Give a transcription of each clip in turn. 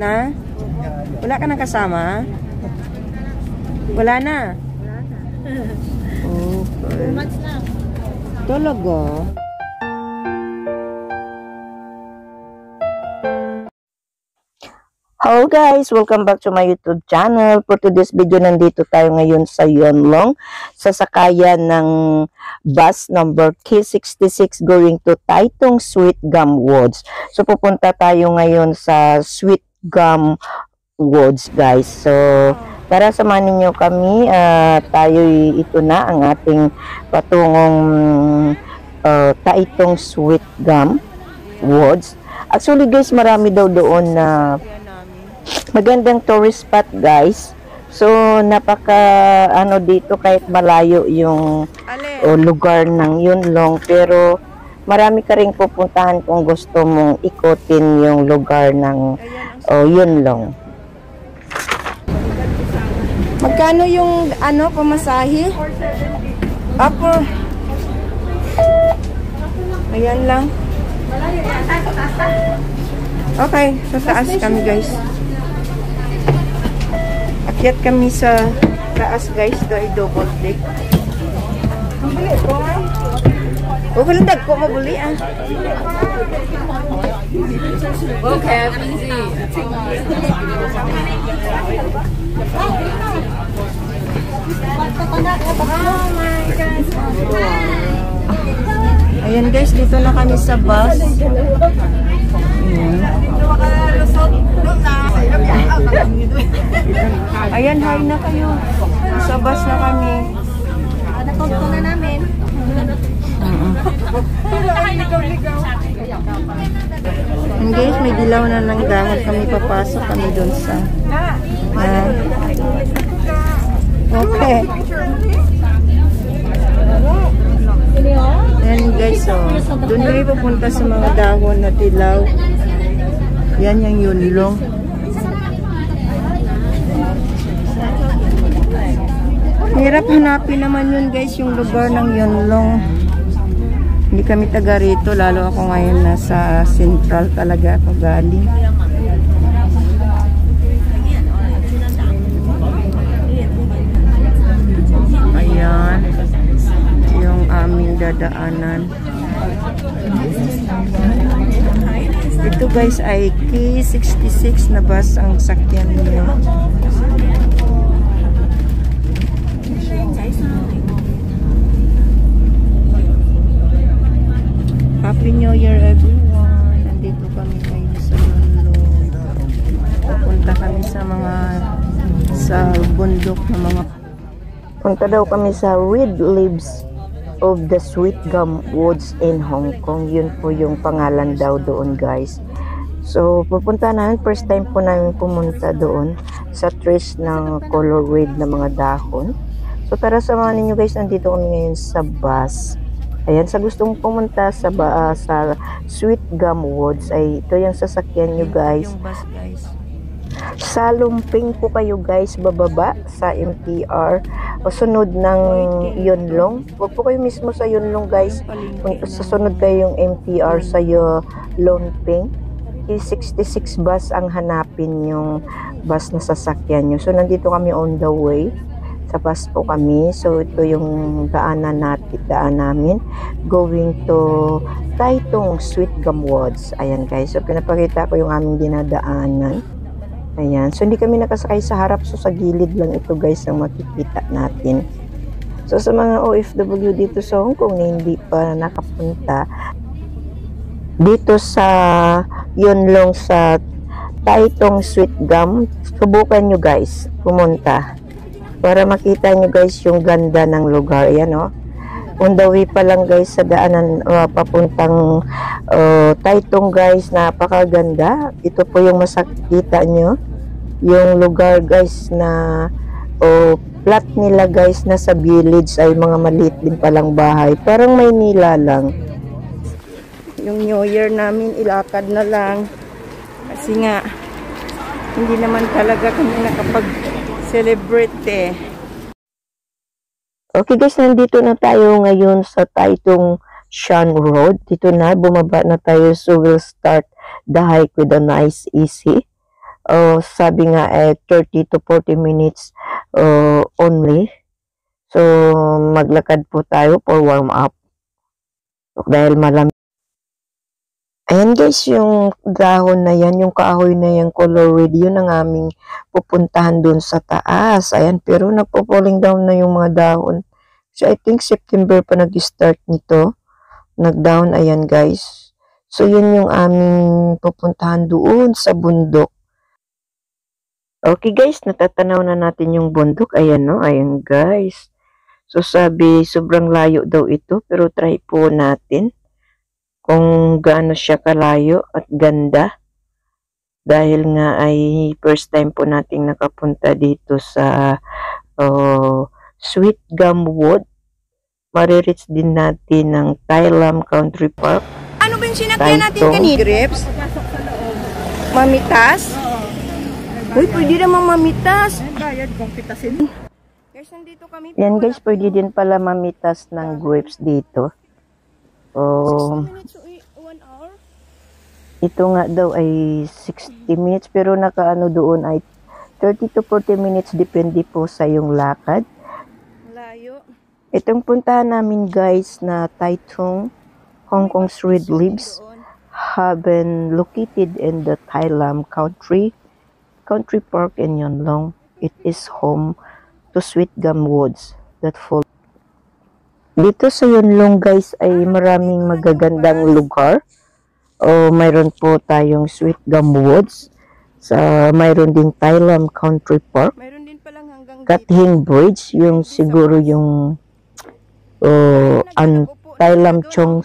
Na? Wala ka nang kasama? Wala na? Okay. 2 months na. Talaga? Hello guys! Welcome back to my YouTube channel. For today's video, nandito tayo ngayon sa Yonlong, sa sakayan ng bus number K66 going to Taytong Sweet Gum Woods. So pupunta tayo ngayon sa Sweet Gum Woods guys. So tara, samahan ninyo kami. Ito na ang ating patungong Taytong Sweet Gum Woods. Actually guys, marami daw doon na magandang tourist spot guys. So napaka dito, kahit malayo yung lugar ng Yonlong, pero marami ka ring pupuntahan kung gusto mong ikutin yung lugar ng Yonlong. Magkano yung pamasahe? Apo. Ayan lang. Okay, sa taas kami guys. Akyat kami sa taas guys. Ito ay double deck. Mabuli ko nga. Okay lang, dag ko mabuli ah. Okay, easy. Oh my God. Ayan guys, dito na kami sa bus. Ayan, hi na kayo. Sa bus na kami. Napagto na namin. And guys, may dilaw na ng dahon kami. Papasok kami dun sa okay. Ayan guys, dun kami pupunta sa mga dahon na dilaw. Yan yung Yonlong. Hirap hanapin naman yun guys, yung lugar ng Yonlong. Hindi kami taga rito, lalo ako ngayon nasa central talaga ako galing. Ayan yung aming dadaanan. Ito guys ay K66 na bus ang sakyan niyo. Happy New Year everyone. Nandito kami ngayon sa Yonlong. Pupunta kami sa bundok na mga. Punta daw kami sa Red Leaves of the Sweet Gum Woods in Hong Kong. Yun po yung pangalan daw doon guys. So pupunta namin, first time po namin pumunta doon sa trees ng color red na mga dahon. So tara, samahan ninyo guys, nandito kami ngayon sa bus. Ayan, sa gustong pumunta sa Sweet Gum Woods ay ito yung sasakyan nyo guys. Sa Lumping po kayo guys, bababa sa MTR o sunod ng Yonlong. Huwag po kayo mismo sa Yonlong guys. Kung sasunod kayo yung MTR sa Lumping, K66 bus ang hanapin yung bus na sasakyan nyo. So nandito kami on the way. Sa bus po kami. So ito yung daanan namin going to Taytong Sweet Gum Woods. Ayan guys, so pinapakita ko yung aming dinadaanan. Ayan, so hindi kami nakasakay sa harap, so sa gilid lang ito guys ang makikita natin. So sa mga OFW dito sa Hong Kong na hindi pa nakapunta dito sa Yonlong sa Taytong Sweet Gum, subukan nyo guys pumunta para makita nyo guys yung ganda ng lugar. Ayan on the way pa lang guys sa daanan papuntang Taytong guys, napakaganda. Ito po yung masakita nyo yung lugar guys na flat nila guys, na sa village ay mga maliit din palang bahay, parang Maynila lang. Yung New Year namin ilakad na lang kasi nga hindi naman talaga kami nakapag-celebrate eh. Okay guys, nandito na tayo ngayon sa Taytong Shan Road. Dito na, bumaba na tayo, so we'll start the hike with a nice easy. sabi nga 30 to 40 minutes only. So, maglakad po tayo for warm up. Dahil malamig. Ayan guys, yung dahon na yan, yung kahoy na yan, color red, yun ang aming pupuntahan dun sa taas. Ayan, pero nagpo-falling down na yung mga dahon. So, I think September pa nag-start nito. Nag-down, ayan guys. So, yun yung aming pupuntahan doon sa bundok. Okay guys, natatanaw na natin yung bundok. Ayan no, ayan guys. So, sabi, sobrang layo daw ito, pero try po natin kung gaano siya kalayo at ganda. Dahil nga ay first time po nating nakapunta dito sa Sweet Gum Wood. Marireach din natin ng Thailam Country Park. Ano ba yung sinakyan natin kanina? Grapes? Mamitas? Uy, pwede naman mamitas. Bayad kung pitasin. Guys, nandito kami. Yan guys, pwede din pala mamitas ng grapes dito. 60 minutes to 1 hour? Ito nga daw ay 60 minutes pero nakaano doon ay 30 to 40 minutes depende po sa yung lakad. Layo. Itong puntahan namin guys na Taitung, Hong Kong's Red Leaves have been located in the Thailam Country Park in Yonlong. It is home to Sweet Gum Woods that fall. Dito sa Yonlong guys ay maraming magagandang lugar. Mayroon po tayong Sweet Gum Woods. Mayroon din Thailam Country Park. Mayroon din palang hanggang Kathing Bridge, yung siguro yung Thailam Chong.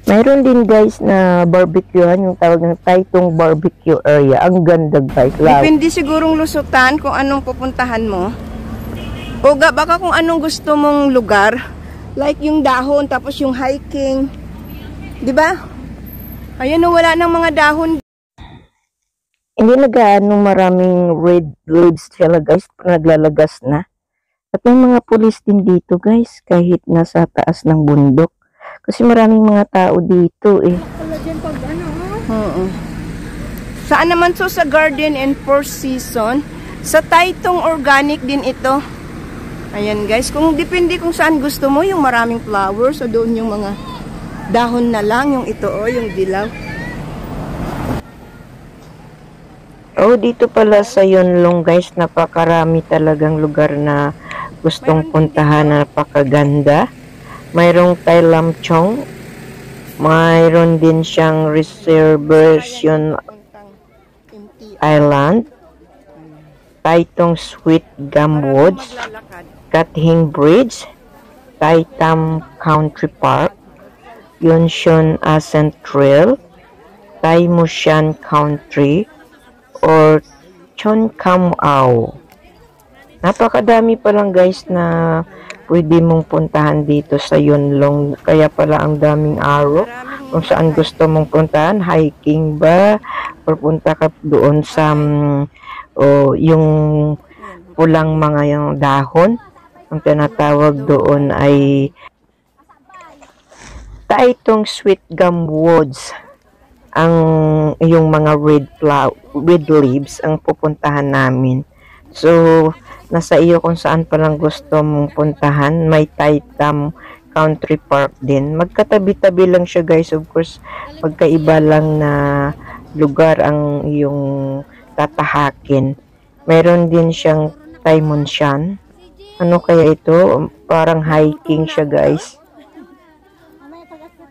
Mayroon din guys na barbecuehan, yung tawag ng Taitung Barbecue Area. Ang ganda guys. depende sigurong lusutan kung anong pupuntahan mo. O baka kung anong gusto mong lugar. Like yung dahon, tapos yung hiking. Diba? Ayan o, wala nang mga dahon. Hindi nagaano maraming red leaves sila guys. Naglalagas na. At may mga pulis din dito guys. Kahit nasa taas ng bundok. Kasi maraming mga tao dito eh. Saan naman so sa Garden and Four Seasons? Sa Taitung Organic din ito. Ayan guys, kung depende kung saan gusto mo, yung maraming flowers, o doon yung mga dahon na lang, yung ito yung dilaw. Dito pala sa Yonlong guys, napakarami talagang lugar na gustong puntahan, napakaganda. Mayroong Thailam Chong, mayroon din siyang Reservation Island, Taitung Sweet Gum Woods, Kathing Bridge, Taitam Country Park, Yonshun Ascent Trail, Tai Mushan Country, or Chon Kam Ao. Napakadami pa lang guys na pwede mong puntahan dito sa Yonlong. Kaya pala ang daming araw kung saan gusto mong puntahan. Hiking ba? Or punta ka doon sa yung pulang mga yung dahon. Ang tinatawag doon ay Taitung Sweet Gum Woods. Yung mga red leaves ang pupuntahan namin. So, nasa iyo kung saan palang gusto mong puntahan. May Taitam Country Park din. Magkatabi-tabi lang siya guys. Of course, magkaiba lang na lugar ang iyong tatahakin. Meron din siyang Tai Mushan. Ano kaya ito? Parang hiking siya guys.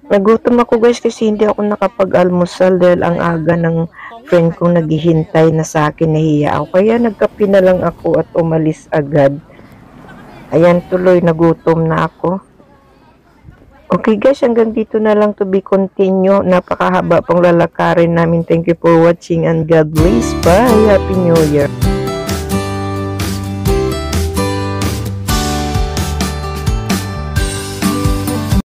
Nagutom ako guys kasi hindi ako nakapag-almusal dahil ang aga ng friend kong naghihintay na sa akin, nahiya ako. Kaya nagkape na lang ako at umalis agad. Ayan, tuloy nagutom na ako. Okay guys, hanggang dito na lang, to be continue. Napakahaba pang lalakarin namin. Thank you for watching and God bless. Bye. Happy New Year.